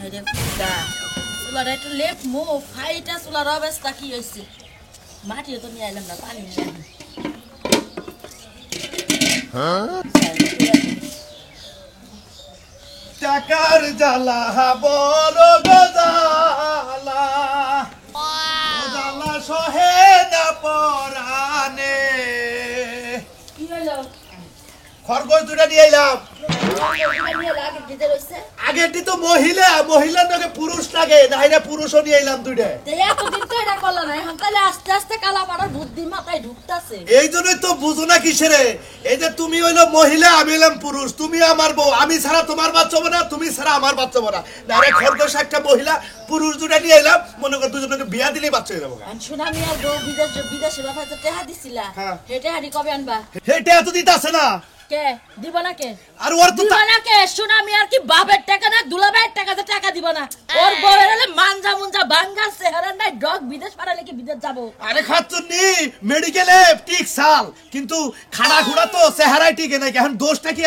আরে ফুটা চুলার একটু লেপ মো ফাইটা চুলার অবস্থা কি হয়েছে মাটিও তো নিয়ে আইলাম না পানি নিয়ে আইলাম টাকার জ্বালা বড় গজালা জ্বালা সহে না পরানে কি হলো খরগোশ দুটা নিয়ে এলাম আগেরটি তো মহিলার নাকি পুরুষ লাগে না পুরুষও নিয়ে এলাম দুইটা এতদিন তো এটা করলো না এখন তাহলে আস্তে আস্তে কালা পাড়ার বুদ্ধি মাথায় ঢুকতেছে এই জন্যই তো বুঝো না কিসেরে এই যে তুমি হইলো মহিলা আমি হইলাম পুরুষ তুমি আমার বউ আমি ছাড়া তোমার বাচ্চা হবে না তুমি ছাড়া আমার বাচ্চা হবে না আরে খরগোশ একটা মহিলা পুরুষ দুটা নিয়ে এলাম মনে কর দুজনকে বিয়া দিলেই বাচ্চা হয়ে যাবো শোনা আমি আর বউ বিদেশে ব্যাপারে তো টেহা দিছিলা হেটে হাড়ি কবে আনবা হেটে এত দিতে আছে না কে দিব না কে আর ওর তো দিব না কে শোনা আমি আর কি বাপের টাকা না দুলাভাইয়ের টাকাতে টাকা দিব না ওর বউয়ের হলে মানজা মুনজা ভাঙ্গা চেহারা নাই ডগ বিদেশ পাঠালে কি বিদেশ যাবো আরে খাচ্চুন্নি মেডিকেলে ঠিক সাল কিন্তু খানা খুঁড়া তো চেহারাই টিকে নাই এখন দোষটা কি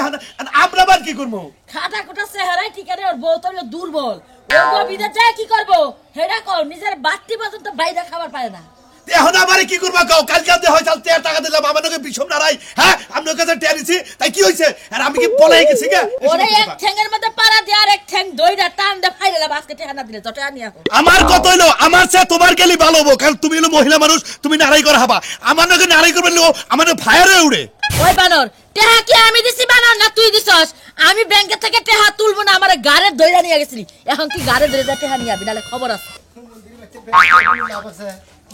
আমরা আবার কি করবো খাটা খুঁটা চেহারাই টিকে নেই ওর বউ তো হলো দুর্বল ওর বউ বিদেশ যায় কি করবো হেডা কর নিজের বাড়তি পর্যন্ত বাইরে খাবার পায় না এখন আমারে কি করবা কও কালকে হয় চাল টাকা দিলাম আমার নাকি বিষম নারাই হ্যাঁ আমি কাছে টিয়া দিছি তাই কি হইছে আর আমি কি পলাই গেছি কে ওরে এক ঠ্যাঙ্গের মধ্যে পাড়া দিয়ে আর এক ঠ্যাং দইরা টান দে ফাইলা বাসকে টাকা না দিলে তো টাকা নিয়া আমার কত হইলো আমার চেয়ে তোমার গেলি ভালো হবো কারণ তুমি হলো মহিলা মানুষ তুমি নারাই করে হাবা আমার নাকি নারাই করবে আমার ফায়ারে উড়ে ওই বানর টাকা কি আমি দিছি বানর না তুই দিছস আমি ব্যাংকে থেকে টাকা তুলবো না আমার গাড়ে দইরা নিয়ে গেছিলি এখন কি গাড়ে দইরা টাকা নিয়ে আবি নালে খবর আছে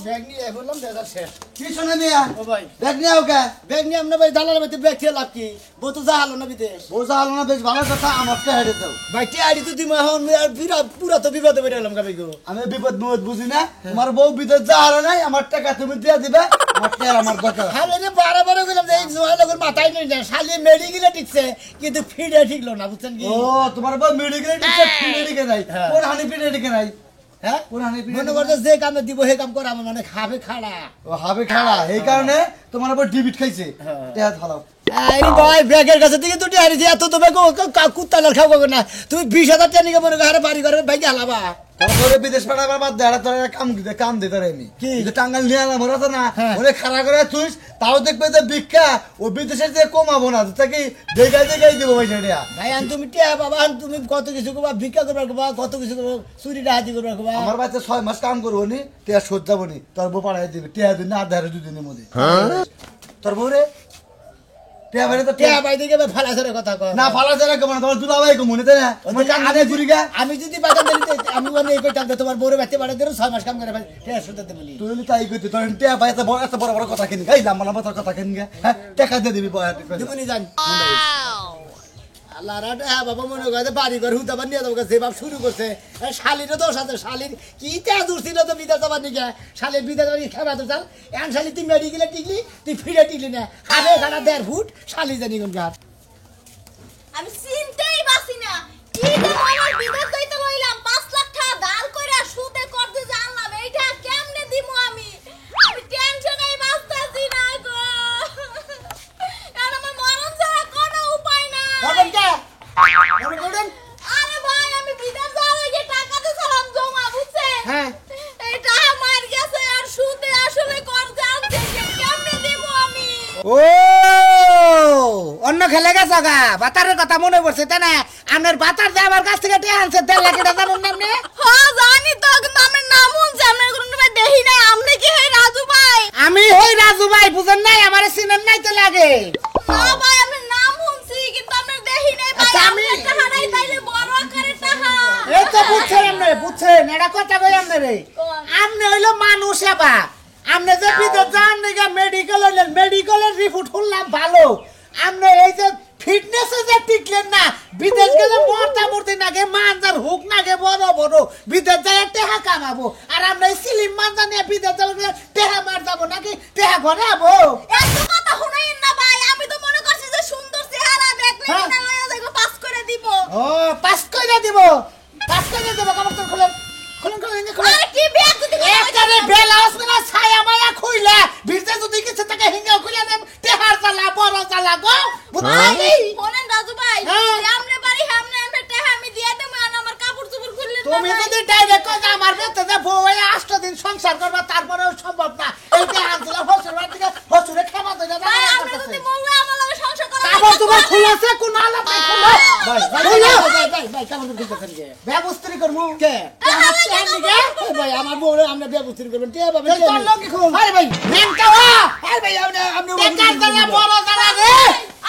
ব্যাগ নিয়ে বললাম দাদা শেষ কি শোনা নিয়া ও ভাই ব্যাগ নিয়ে ওকে ব্যাগ নিয়ে আমরা ভাই দালার মধ্যে ব্যাগ খেয়ে লাভ কি বউ তো জাহালো না বিদেশ বউ জাহালো না বেশ ভালো কথা আমার তো হেডে দাও ভাই টিআইডি তো দিমা এখন আর পুরা তো বিপদে পড়ে গেলাম গাবি গো আমি বিপদ মুদ বুঝি না আমার বউ বিদেশ জাহালো নাই আমার টাকা তুমি দিয়া দিবে আমার টাকা আমার দরকার হালে রে বারবার গেলাম যে এই জোয়ালগর মাথায় নেই না শালি মেডিকেলে ঠিকছে কিন্তু ফিডে ঠিকলো না বুঝছেন কি ও তোমার বউ মেডিকেলে ঠিকছে ফিডে ঠিকে নাই কোন হানি ফিডে ঠিকে নাই হ্যাঁ মনে করছে যে কামে দিব সেই কাম করে আমার মানে খাবে খাড়া ও খাবে খাড়া এই কারণে তোমার উপর ডিবিট খাইছে টেহা ভালো এই ভাই ব্যাগের কাছে থেকে দুটি হারিয়েছে এত তো ব্যাগ কুত্তালার খাবো না তুমি 20,000 টাকা নিয়ে মনে করে বাড়ি ঘরে ভাই হালাবা তারপরে বিদেশ পাঠাবার বাদ দেড়া তোর কাম দিতে আমি কি টাঙ্গাল নিয়ে আলাম ওরা তো না ওরে খাড়া করে তুই তাও দেখবে যে ভিক্ষা ও বিদেশের যে কমাবো না তাকে দেখাই দিব পয়সা দেয়া ভাই তুমি টিয়া বাবা তুমি কত কিছু করবা ভিক্ষা করবা করবা কত কিছু করবো চুরি ডাহাতি করবা করবা আমার বাচ্চা 6 মাস কাম করবো নি টিয়া শোধ যাবো নি তোর বউ পাঠাই দিবে টিয়া দিন না আধারে দুদিনের মধ্যে তোর বউ রে টিয়া ভাই তো টিয়া ভাই দিকে ফালাছরে কথা কয় না ফালাছরে কম না তোমার দুলাভাই কম মনে তাই না আরে গুরিগা আমি যদি বাজার দিতে আমি মানে এই কইতাম তোমার বউরে বাচ্চা বাড়া দেব 6 মাস কাম করে ভাই টিয়া শুতে দেব নি তুই তাই কইতে তোর টিয়া ভাই এত বড় বড় কথা কেন গাই লম্বা লম্বা তোর কথা কেন হ্যাঁ টাকা দিয়ে দিবি দিবনি জান আল্লাহ রাট হ্যাঁ বাবা মনে করে বাড়ি ঘর হুদাবার নিয়ে যাবো যে বাপ শুরু করছে শালিরও দোষ আছে শালির কি দূর ছিল তো বিদেশ যাবার নিকে শালির বিদেশ খেলা তো চাল এন শালি তুই মেডিকেলে টিকলি তুই ফিরে টিকলি না খাবে খানা 1.5 ফুট শালি জানি কোন গাছ আমি চিনতেই পারছি না কি যে আমার বিদেশ যাইতে লইলাম 5 লাখ টাকা দাল কইরা সুদে করতে জানলাম এইটা কেমনে দিমু আমি টেনশনেই বাঁচতাছি না গো আর আমার মরণ ছাড়া কোনো উপায় নাই বলেন কে বলেন আরে ভাই আমি বিদেশ যাওয়ার আগে টাকা তো সালাম জমা বুঝছেন হ্যাঁ এই টাকা মার গেছে আর সুদে আসলে করতে আনছে কেমনে দিমু আমি ও অন্য খেলে গেছে গা বাতারের কথা মনে পড়ছে তাই না আপনার বাতার যে আমার কাছ থেকে টিয়া আনছে 1.5 লাখ টাকা জানেন না আপনি হ্যাঁ জানি তো কিন্তু আমার নাম শুনছি আপনার কোনো ভাই দেখি নাই আপনি কি হই রাজু ভাই আমি হই রাজু ভাই বুঝেন নাই আমার চিনেন নাই তো লাগে না ভাই আমি নাম শুনছি কিন্তু আপনার দেখি নাই ভাই আচ্ছা, আমি টাকা নাই তাইলে বড় আকারে টাকা এই তো বুঝছেন এটা কথা কই আপনারে আপনি হইলো মানুষ এবা আপনি যে বিদেশ যান নাকি মেডিকেলের রিপোর্ট শুনলাম ভালো আপনি এই যে ফিটনেসে যে টিকলেন না বিদেশ গেলে মরতে নাগে মানজার হুক নাগে বড় বিদেশ যায় টেহা কামাবো আর আমরা সিলিম মানজা নিয়ে বিদেশ যাবো টেহা মার যাবো নাকি টেহা ঘরে আবো এত কথা শুনাইন না ভাই আমি তো মনে করছি যে সুন্দর চেহারা দেখলে কিনা লয়া যাইবো পাস করে দিব ও পাস করে দিব কাপড় তো খুলেন আরে কি বিয়া যদি একবারে বেলাস না ছায়া মায়া খুইলা ভিড়তে যদি কিছু টাকা হিঙ্গা খুইলা দেব টেহার জ্বালা বড় জ্বালা গো বুঝাই বলেন রাজু ভাই সামনে বাড়ি সামনে টাকা আমি দিয়া দেব আর আমার কাপড় চোপড় খুললে তুমি যদি ডাইরেক্ট কই আমার বেতে বউ 8 দিন সংসার করবা তারপরেও সম্ভব না এইটা আনছিলাম হসুর বাড়ি থেকে হসুরে খাওয়া দইনা না ভাই আপনি যদি বললে আমার লগে সংসার করা কাপড় তোমার খুলেছে কোন আলাপ নাই খুলো ভাই কেমন করতেছেন কে ব্যবস্থা করমু কে ভাই আমার বউ আমরা ব্যবস্থা করবেন কে ভাবে তোর লোক কি খুন আরে ভাই মেন কাওয়া আরে ভাই আপনি বেকার জানা বড় জানা রে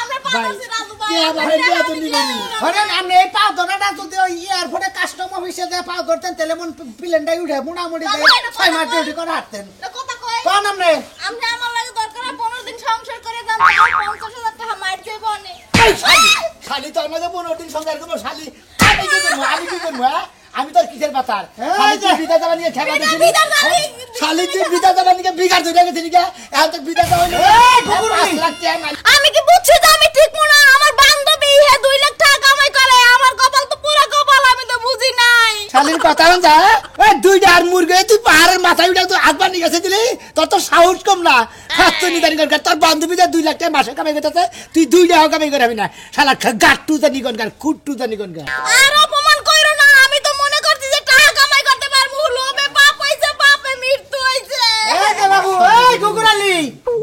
আমরা পাতাছি রাজু ভাই কে ভাবে কে তুমি বলি হরেন আপনি এই পাও ধরাটা যদি ওই এয়ারপোর্টে কাস্টম অফিসে যায় পাও ধরতেন তাহলে মন প্লেনটাই উঠে মুড়ামুড়ি যায় 6 মাস ডিউটি করে হাঁটতেন কথা কই কোন আপনি আপনি আমার লাগে দরকার 15 দিন সংসার করে দাম 50,000 টাকা মার দেব নে খালি তো আমাদের 15 দিন সংসার করব শালি আমি কি করব আমি তো কিসের বাতার খালি তুই বিদা যাবা নিয়ে খেলা দেখছিলি শালি তুই বিদা যাবা নিয়ে বিগার ধরে গেছিলি কে এখন তো বিদা যাবা এই কুকুরনি আমি কি বুঝছি যে আমি ঠিক মনে আমার বান্ধবী হে 2 লাখ টাকা কামাই করে আমার কপাল তো পুরো কপাল আমি তো বুঝি নাই শালির কথা হন যা এই দুইটা আর মুরগে তুই পাহাড়ের মাথায় উঠে তুই আগবার নিয়ে গেছে দিলি তোর তো সাহস কম না খাচ্ছ নিদানি কর তোর বান্ধবী যা 2 লাখ টাকা মাসে কামাই করতেছে তুই 2 টাকা কামাই করবি না শালা গাট্টু জানি কোন গার কুট্টু জানি কোন গার আর অপমান কইরো না আমি তো মনে করছি যে টাকা কামাই করতে পারবো লোভে পাপ হইছে পাপে মৃত্যু হইছে এই যে বাবু এই গুগুরালি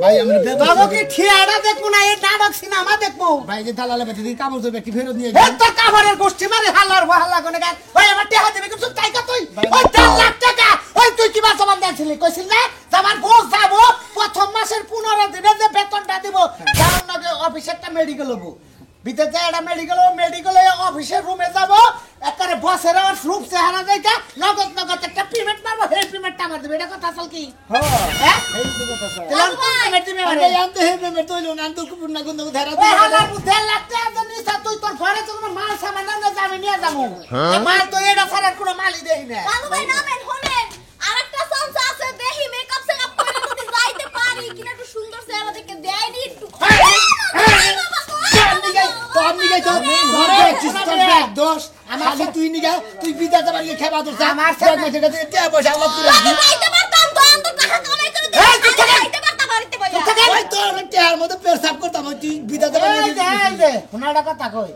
ভাই আমরা বাবু কি ঠিয়াড়া দেখবো না এই নাটক সিনেমা দেখবো ভাই যে দালালে বেঁধে দিই কামড় তো ব্যক্তি ফেরত নিয়ে এই তো কামড়ের গোষ্ঠী মারে হাল্লার হাল্লা কোনে গায় ওই আমার টাকা দিবি কিছু তাই কা তুই ওই 10 লাখ টাকা ওই তুই কি বাসা বান্ধা ছিলি কইছিস না আমার বউ যাবো প্রথম মাসের 15 দিনে যে বেতনটা দিব যার নাকি অফিসেরটা মেডিকেল হবো বিদেশে একটা মেডিকেল অফিসের রুমে যাব একবারে বসের আর রূপ চেহারা দেখে নগদ একটা পেমেন্ট মারবো সেই পেমেন্টটা আমার দেবে এটা কথা আসল কি হ্যাঁ এই তো কথা স্যার তেলাম কোন পেমেন্ট দিবে মানে আনতে হে পেমেন্ট হইলো না তো কুপুর না কোন ধারা ওই হালার বুদ্ধে লাগতে জানি স্যার তুই তোর ঘরে তো কোনো মাল সামান না যাবে নিয়ে যাবো মাল তো এটা ছাড়া কোনো মালই দেই না রাজু ভাই নামেন শুনেন আরেকটা চান্স আছে দেখি মেকআপ সেকআপ করে যদি যাইতে পারি কিনা একটু সুন্দর চেহারা দেখে দেয় নি একটু তুই নিগা তুই বিদা যাবার খেবা দোস আমার পয়সা আল্লাহ তুই যাইতে পারতাম তো আমি তো টাকা কামাই করে যাইতে পারতাম বাড়িতে বইয়া ওই তোর টেয়ার মধ্যে পেশাব করতাম তুই বিদা যাবার নিয়ে শোনাটা কথা কই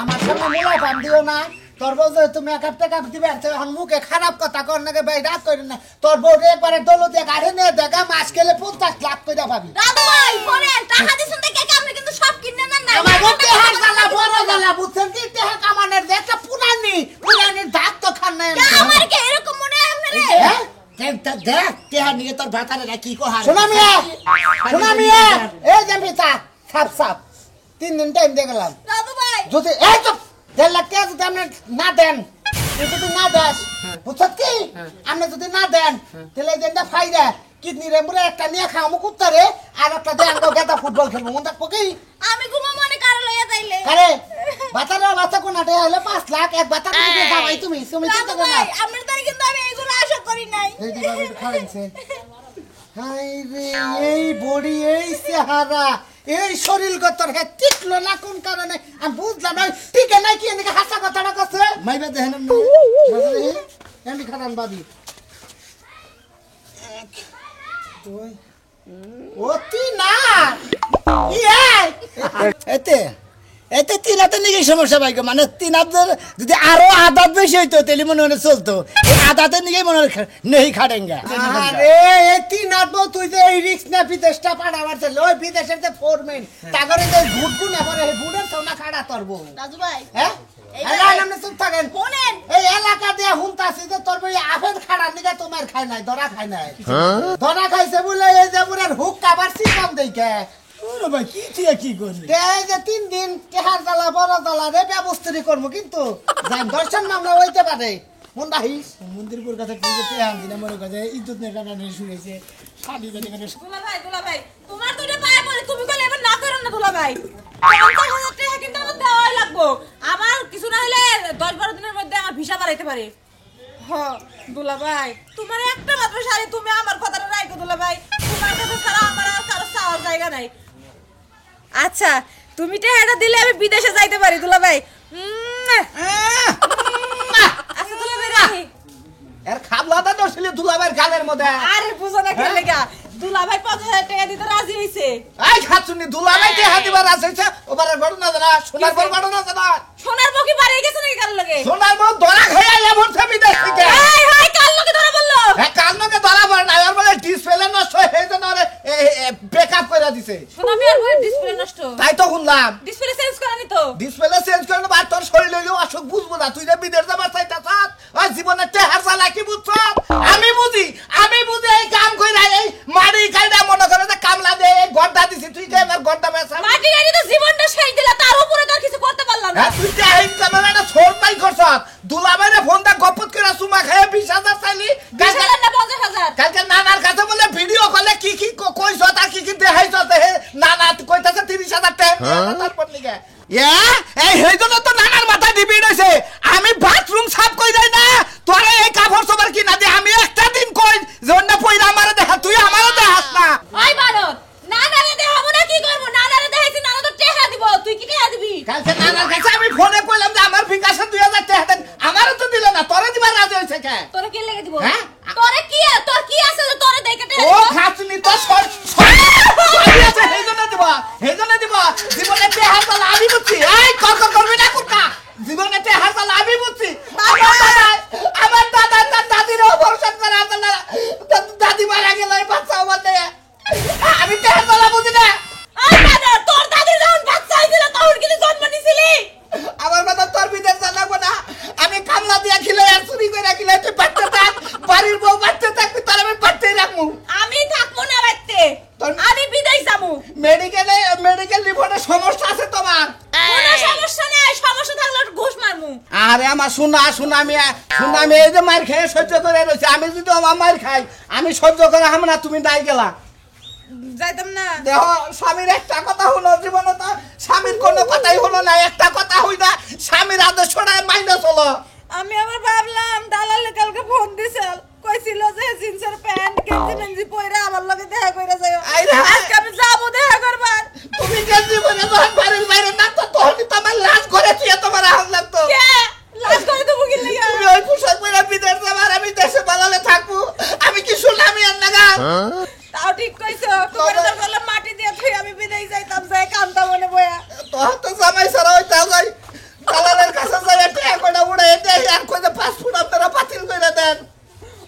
আমার সামনে মোলা পাম দিও না তোর বউ যে তুমি মেকআপ দিবে এখন মুখে খারাপ কথা কর নাকি ভাই রাত করি না তোর বউ একবারে দৌলতে গাড়ি নিয়ে দেখা মাস গেলে 50 লাখ কইরা পাবি রাজু ভাই পরেন টাকা দিছেন দেখে আপনি কিন্তু সব কিনে নেন না আমার টেহার জ্বালা বড় জ্বালা বুঝছেন কি টেহা কামানের যে একটা পুরানির দাঁত তো খান নাই আমার কি এরকম মনে হয় আপনারে দেখ টেহা নিয়ে তোর ভাতারে কি কহার শোনা মিয়া এই যে পিতা সাপ 3 দিন টাইম দিয়ে গেলাম রাজু ভাই যদি এই তো 1.5 লাখ টাকা যদি আপনি না দেন যদি না দেস বুঝছত কি আপনি যদি না দেন তাহলে যেটা ফাইদা কিডনি রেমবুরে একটা নিয়ে খাওয়ামু কুত্তারে আর একটা দেন গেতা ফুটবল খেলবো মন থাকবো কি আমি ঘুমা মনে কার লইয়া যাইলে আরে বাতারে বাতা কোনাতে হলো 5 লাখ এক বাতা নিয়ে যাবাই তুমি চিন্তা রাজু করো না ভাই আপনার দ্বারা কিন্তু আমি এইগুলো আশা করি নাই এই যে বাবু খাইছে হাই রে এই বডি এই চেহারা এই শরীর গতর হে টিকলো না কোন কারণে আমি বুঝলাম না টিকে নাই কি এদিকে হাসা কথাটা কছে মাইবা দেখেন আমি খারান বাবি ও তুই না এতে তিন হাতে নিয়ে সমস্যা ভাই মানে তিন হাতের যদি আরো আদাত বেশি হইতো তাহলে মনে মনে চলতো এই আদাতের নিয়ে মনে নেই খাটেঙ্গা আরে এই তিন হাত তুই যে এই রিক্স না বিদেশটা পাঠাবার ছিল ওই বিদেশের যে ফোরম্যান তাগরে যে ভুটগুন আবার এই ভুটের সোনা খাড়া করব রাজু ভাই হ্যাঁ নামে চুপ থাকেন শুনেন এই এলাকা দিয়ে হুমতাছি যে তোর বই আফের খাড়া নিগা তোমার খায় নাই ধরা খায় নাই ধরা খাইছে বলে এই যে বুড়ার হুক কাবার সিস্টেম দেখে ওরে ভাই কি করলি এই যে 3 দিন তেহার জ্বালা বড় জ্বালা রে ব্যবস্থারি করবো কিন্তু জান দর্শন মামলা হইতে পারে মন রাখিস মন্দিরপুর কাছে কি যে তেহার দিনা মনে কাছে ইজ্জত নেই টাকা নেই শুনেছে শাদি করে করে দুলা ভাই তোমার দুইটা পায়ে পড়ে তুমি কইলে এবার না করেন না দুলা ভাই 50,000 টাকা কিন্তু আমার দেওয়াই লাগবো আমার কিছু না হলে 10-12 দিনের মধ্যে আমার ভিসা বাড়াইতে পারে দুলা ভাই তোমার একটা মাত্র শাড়ি তুমি আমার কথাটা রাখো দুলা ভাই তোমার কাছে ছাড়া আমার আর কারো চাওয়ার জায়গা নাই আচ্ছা তুমি টাকাটা দিলে আমি বিদেশে যাইতে পারি দুলা ভাই আচ্ছা দুলা ভাই রাখি এর খাবলাটা দর্শলে দুলাভাইয়ের গালের মধ্যে আরে বুঝো না কেন লাগা দুলাভাই 50,000 টাকা দিতে রাজি হইছে এই খাচ্ছুনি দুলাভাই টাকা দিবার রাজি হইছে ওবারে ঘটনা জানা সোনার বড় ঘটনা জানা সোনার বকি বাড়ি গেছে নাকি কার লাগে সোনার বড় ধরা খাইয়া এমন ছবি দেখ দুলাভাইরে ফোন দা গপত করে সুমা খায় 20,000 চাইলি 20,000 না 50,000 কালকে নানার কাছে বলে ভিডিও কলে কি কি কইছ তা কি কি দেখাইছ তে নানা কইতাছে 30,000 টাকা তারপর লিগে এই হেইজন্য তো নানার মাথা ডিবি রইছে আমি বাথরুম সাফ কই যাই না তোরে এই কাপড় সবার কি না দে আমি একটা দিন কই জন্য পয়রা আমারে দেখা তুই আমারে দেখাস না ওই বানর নানারে দেখাবো না কি করব নানারে দেখাইছি নানা তো টাকা দিব তুই কি টাকা দিবি কালকে নানার কাছে আমি ফোনে কইলাম যে আমার বিকাশে 2,000 টাকা দেন আমারও তো দিল না তোরে দিবার রাজি হইছে কে তোরে কি লেগে দিব হ্যাঁ? তোরে কি তোর কি আছে যে তোরে দেখে টাকা ও দিব খাচনি তো আছে হেজন্য দিবা জীবনে তে হাতাল আমি বুঝছি এই কত করবি না কুত্তা জীবনে তে হাতাল আমি বুঝছি আমার দাদা তার দাদির অপারেশন করে হাতাল দাদি মারা গেল এই বাচ্চা বলতে আমি তে হাতাল বুঝি না ওই বানর তোর দাদি যখন বাচ্চা হইছিল তখন কি তুই জন্ম নিছিলি আমার কথা তোর বিদেশ জানাবো না আমি কামলা দিয়া খিলে আর চুরি করে খিলে তুই বাচ্চা থাক বাড়ির বউ বাচ্চা থাকবি তোর আমি বাচ্চাই রাখবো আমি থাকবো না বাইতে তোর- আমি বিদেশ যাবো মেডিকেল রিপোর্টে সমস্যা আছে তোমার কোনো সমস্যা নেই সমস্যা থাকলে একটু ঘুষ মারমু আরে আমার সুনামি এই যে মার খেয়ে সহ্য করে রয়েছে আমি যদি আমার মার খাই আমি সহ্য করে হাম না তুমি নাই গেলা যাইতাম না দেহ স্বামীর একটা কথা হলো জীবনে তো স্বামীর কোনো কথাই হলো না একটা কথা হই না স্বামীর আদর্শটাই মাইনে চলো আমি আবার ভাবলাম দালালে কালকে ফোন দিছিল কইছিল যে জিন্সের প্যান্ট গেঞ্জি মেঞ্জি পয়রা আমার লগে দেখা কইরা যাও আইরে হায়। আজকে আমি যাবো দেখা করবার তুমি যে জীবনে যখন বাড়ির বাইরে না তো তখনই তো আমার লাজ করে তুই তোমার আহ্লাদ লাগতো কে লাজ করে দেবো কি লাগা তুমি ওই পোশাক পরে বিদেশ যাবার আমি দেশে পালালে থাকবো আমি কি শুনলাম এর নাগা তাও ঠিক কইছো তোমার তো বললাম মাটি দিয়ে তুই আমি বিদেশ যাইতাম যাই কান্দা মনে বয়া তোর তো জামাই সারা হইতা যাই দালালের কাছে যাই একটা একটা উড়ে এতে আর কইতে পাসপোর্ট আপনারা বাতিল করে দেন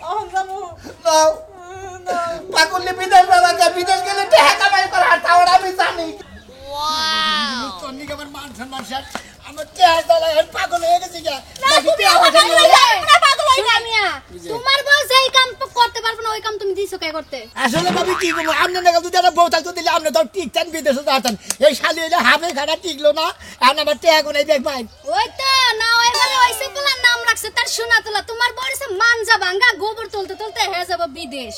অহন যাবো নাও পাকুলি বিদেশ যাবা বিদেশ গেলে টাকা কামাই করে আর তাওড়া আমি জানি তন্নিকে আমার মান সম্মান শেষ আমার টেহার দলা পাগল হয়ে গেছে গা না তুমি আমার পাগল হয়ে যাও না পাগল হয়ে যাও মিয়া তোমার বউ যেই কাম করতে পারবে না ওই কাম তুমি দিছো কে করতে আসলে ভাবি কি করবো আপনার নাকি যদি একটা বউ থাকতো দিলে আপনি তো টিকতেন বিদেশে যাতেন এই শালি হইলে হাফে খাটা টিকলো না এখন আমার টেহা কোনাই দেখ ভাই ওই তো না ওইবারে ওইসে বলা নাম রাখছে তার সোনা তোলা তোমার বউছে মানজা ভাঙ্গা গোবর তুলতে তুলতে হয়ে যাব বিদেশ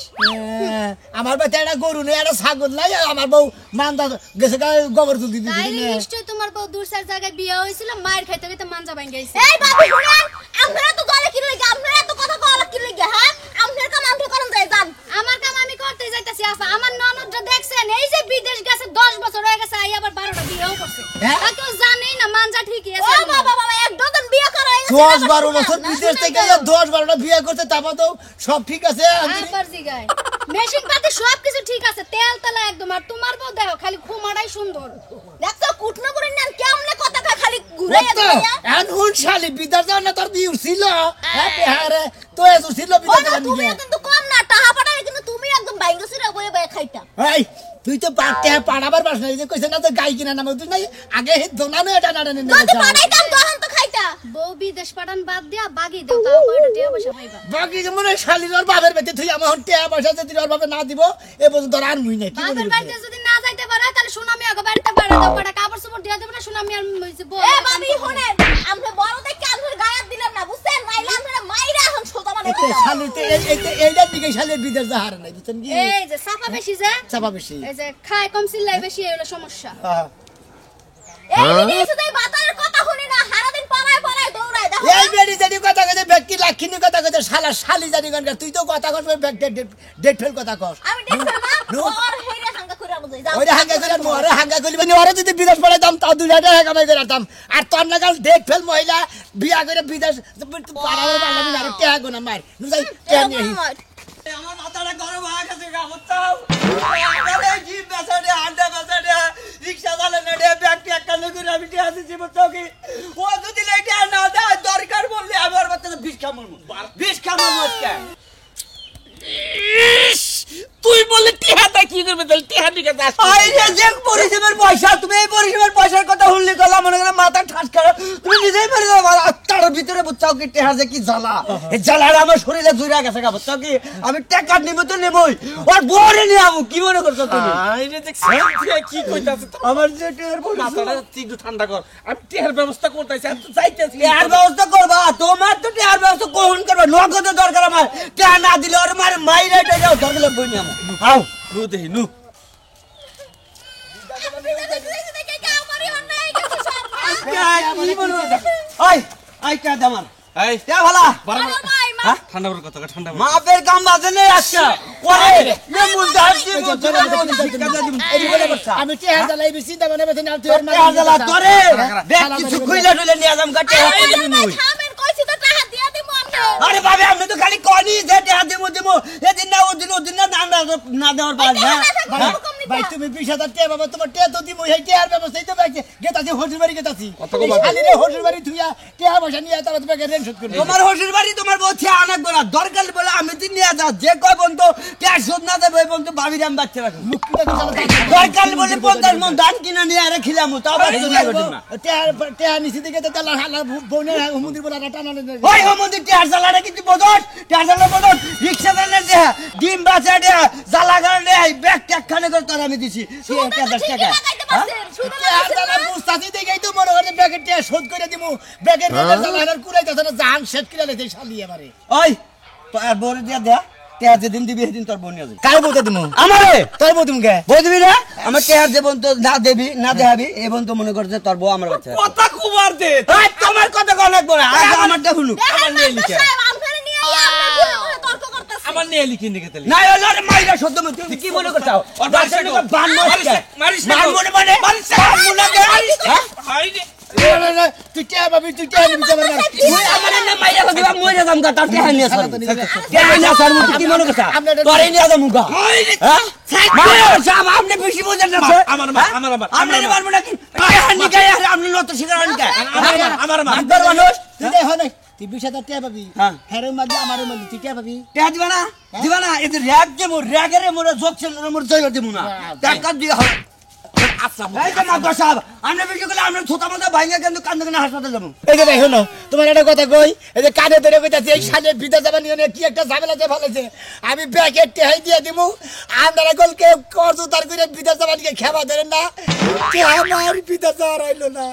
আমার বাড়িতে একটা গরু নেই একটা ছাগল নাই আমার বউ মান্দা গেছে গোবর তুলতে তাই দিদি নিশ্চয় তোমার বউ দূরসার জায়গায় বিয়ে হয়েছিল মায়ের খাইতে খাইতে মানজা ভাঙ্গা গেছে এই বাবু শুনেন আপনারা তো দলে কি লাগে আপনারা এত কথা কওয়া কি লাগে হ্যাঁ আপনার কাম আপনি করেন যাই যান আমার কাম আমি করতে যাইতাছি আপা আমার ননদটা দেখছেন এই যে বিদেশ গেছে 10 বছর হয়ে গেছে আই আবার 12টা বিয়েও করছে হ্যাঁ? তা কেউ জানেই না মানজা ঠিকই ও আছে বাবা বাবা এক ডজন বিয়ে করা হয়ে গেছে 10-12 বছর বিদেশ থেকে 10-12টা বিয়ে করতে তারপর তো সব ঠিক আছে আবার জিগায় মেশিন পাতি সব কিছু ঠিক আছে তেল তেলা একদম আর তোমার বউ দেখো খালি খুমাড়াই সুন্দর দেখছো কুটনো করে নেন কেমনে কথা কয় খালি ঘুরে এখন শালি বিদেশ যাওয়ার না তোর বিয়ে ছিল হ্যাঁ রে তো এসো ছিল বিদেশ যাওয়ার তুমি দিকে কিন্তু কম না টাকা পাঠালে কিন্তু তুমি একদম বাইঙ্গো সিরা বয়ে বয়ে খাইতা এই তুই তো পাড়াবার পাস না এই যে কইছে না তো গাই কিনা নাম তুই নাই আগে দোনানো এটা না যদি পাঠাইতাম তখন তো খাইতা বউ বিদেশ পাঠান বাদ দিয়া বাগি দাও তাও কয়টা টিয়া পয়সা পাইবা বাকি মনে শালির বাপের বেতে তুই আমার টিয়া পয়সা যদি ওর বাপে না দিব এ পর্যন্ত আর মুই নাই কি বাপের বলি বাড়িতে যদি না যাইতে পারে তাহলে সুনামি আগে বাড়িতে পাড়া দাও কয়টা কাপড় চোপড় দিয়া দেব না সুনামি আর হইছে বউ এ বাবি শুনেন আমরা বড় দেখে আমরা গায়াত দিলাম না বুঝছেন নাইলে আমরা মাইরা এখন সোজা মানে এতে শালিতে এইটার দিকে শালির বিদেশ যা হারে নাই বুঝছেন কি এই যে সাফা বেশি যে চাপা বেশি এই যে খায় কম চিল্লাই বেশি এই হলো সমস্যা হ্যাঁ। এই দিকে শুধু এই বাতার কথা শুনি না সারা দিন পাড়ায় পাড়ায় দৌড়ায় দেখো এই বেরি জানি কথা কইতে ব্যক্তি লাক্ষিনী কথা কইতে শালা শালি জানি গান তুই তো কথা কস ব্যাক ডেট ফেল কথা কস আমি দেখছ না নো। ওর হেরে হাঙ্গা করে বুঝাই যাও ওরে হাঙ্গা করে মোরে হাঙ্গা কইলি মানে ওরে যদি বিদেশ পড়াইতাম তাও 2 টাকা কামাই করে দিতাম আর তোর নাগাল ডেট ফেল মহিলা বিয়া করে বিদেশ পাড়াবার পারলাম আর টাকা গোনা মার নুজাই টাকা নিয়ে আমার মাথাটা গরম হয়ে গেছে গামুতাও আরে কি বেসাড়ে আন্ডা বেসাড়ে রিকশা চালানো রে ব্যাগটি একটা করে আমি দিয়ে আসি জীবন কি ও যদি লেটে না দেয় দরকার বললে আমি ওর বাচ্চাকে বিষ খামু আজকে তুই বললে টিহাটা কি করবে তাহলে টিহা দিকে যাস এই যে পরিষেবার পয়সা তুমি এই পরিষেবার পয়সার কথা শুনলি গলা মনে করে মাথা ঠাস করে তুমি নিজেই পারে তার ভিতরে বুঝছাও কি টেহা যে কি জ্বালা এই জ্বালাটা আমার শরীরে জুড়ে গেছে গা বুঝছাও কি আমি টাকা নিব তো নেবই আর বড়ে নিয়ে আমু কি মনে করছো তুমি এই যে দেখ কি কইতাছ আমার যে টেহার মাথাটা একটু ঠান্ডা কর আমি টিহার ব্যবস্থা করতেছি আমি তো যাইতেছি টেহার ব্যবস্থা করবা তোমার তো টেহার ব্যবস্থা কখন করবা নগদে দরকার আমার টেহা না দিলে ওর মার মাইরে যাও দরকার বই নিয়ে আমু আও নু দেহি নু দেখে আমারই অন্যায় গেছে সব কি বলবো ওই আই টা দামার এই তে ভালা ভালো নাই মা ঠান্ডা করে কথা ঠান্ডা করে মাপের কাম বাজে নেই আজকে করে নে মুন্দার কি আমি টেহার জ্বালাই বেশি দাম না বেশি না তুই জ্বালা তোরে দেখ কিছু খুইলা টুইলা নিয়ে যাম কাটে থামেন কইছি তো টাকা দিয়া দিমু আমরা আরে বাবে আমি তো খালি কনি যে টাকা দেবো দেবো এদিন না ওদিন না না দেওয়ার পার না ভাই তুমি 20,000 টাকা বাবা তোমার টাকা তো দিমু এই টাকার ব্যবস্থাই তো বাইকে গেতাছি হজুর বাড়ি গেতাছি খালি রে হজুর বাড়ি তুই টাকা পয়সা নিয়ে তারপর তোমাকে রেন্ট শোধ করবি তোমার হসুর বাড়ি তোমার বউছে আনাক বলা দরকার বলে আমি তো নিয়ে যাও যে কয় বন্ধু টাকা শোধ না দেবে বন্ধু বাবির আমি বাচ্চা রাখো দরকার বলে 50 মন ধান কিনে নিয়ে আরে খিলামু তাও টাকা নিচে দিকে তো তালা হালা বউনে হুমুদির বলা টানা ওই মন্দির টিয়ার জ্বালাটা কিন্তু বদল টিয়ার জ্বালা বদল রিক্সা চালানোর দেয়া ডিম বাচ্চা দেয়া জ্বালা গাড়ি দেয়া ব্যাগ ট্যাগ খানে করে তোর আমি দিছি 10 টাকা টাকা জ্বালা বুঝতাছি দেখেই তো মনে করে ব্যাগের টাকা শোধ করে দিমু ব্যাগের জ্বালা হালার কুড়াইতাছে না জান শেষ করে লেতে শালি এবারে ওই তো আর বলে দিয়া দেয়া টিয়ার যেদিন দিবি সেদিন তোর বোন যাবে কার বলতে দিমু আমারে তোর বলতুম কে বই দিবি না আমার টিয়ার যে বোন তো না দেবি না দেখাবি এই বোন তো মনে করছে তোর বউ আমার বাচ্চা কথা কুমার দে ওই তোমার কথা অনেক বড় আগে আমারটা শুনুক আমার নিয়ে লিখে আমখানে নিয়ে আমরা তর্ক করতেছি আমার নিয়ে লিখে নিকে তাহলে না হলো রে মাইরা সদ্য তুমি কি মনে করছো ওর বাচ্চা তো বান মারিস মারিস না, বান মনে মানে মারিস না, বান মনে কে হ্যাঁ হাই রে তুই টাকা পাবি তুই টাকা নিবি যাবে না তুই আমার না মাইরা দিবা মইরা যাম গা তার কে নিয়ে সর কে নিয়ে সর মুখ কি মনে করছ তোরে নিয়ে যাম গা হ্যাঁ মাইরা সাম আপনি বেশি বোঝেন না আমার আপনি মারব না কি হানি গায় আপনি নত শিকার হানি গায় আমার মারবার মানুষ তুই দেখ না তুই 20,000 টাকা পাবি হ্যাঁ। হেরের মধ্যে আমারও মধ্যে তুই টাকা পাবি কে দিবা না এই যে র‍্যাগ যে মোর র‍্যাগের মোর জকছেন মোর জয় দিব না টাকা দিয়ে হবে আচ্ছা এই যে মাদ্রাসা সাহেব আমরা বেশি করে আমরা ছোটা মোটা ভাইঙ্গা কিন্তু কান্দে কান্দে হাসপাতালে যাব এই যে দেখো না তোমার একটা কথা কই এই যে কানে ধরে কইতাছি এই সালের ভিতর যাবেন নিয়ে কি একটা ঝামেলা যে ফেলেছে আমি ব্যাকেট টেহাই দিয়ে দিমু আপনারা গলকে কর্জ তার করে ভিতর যাবেন খেবা ধরেন না কে আমার ভিতর যাওয়ার হইলো না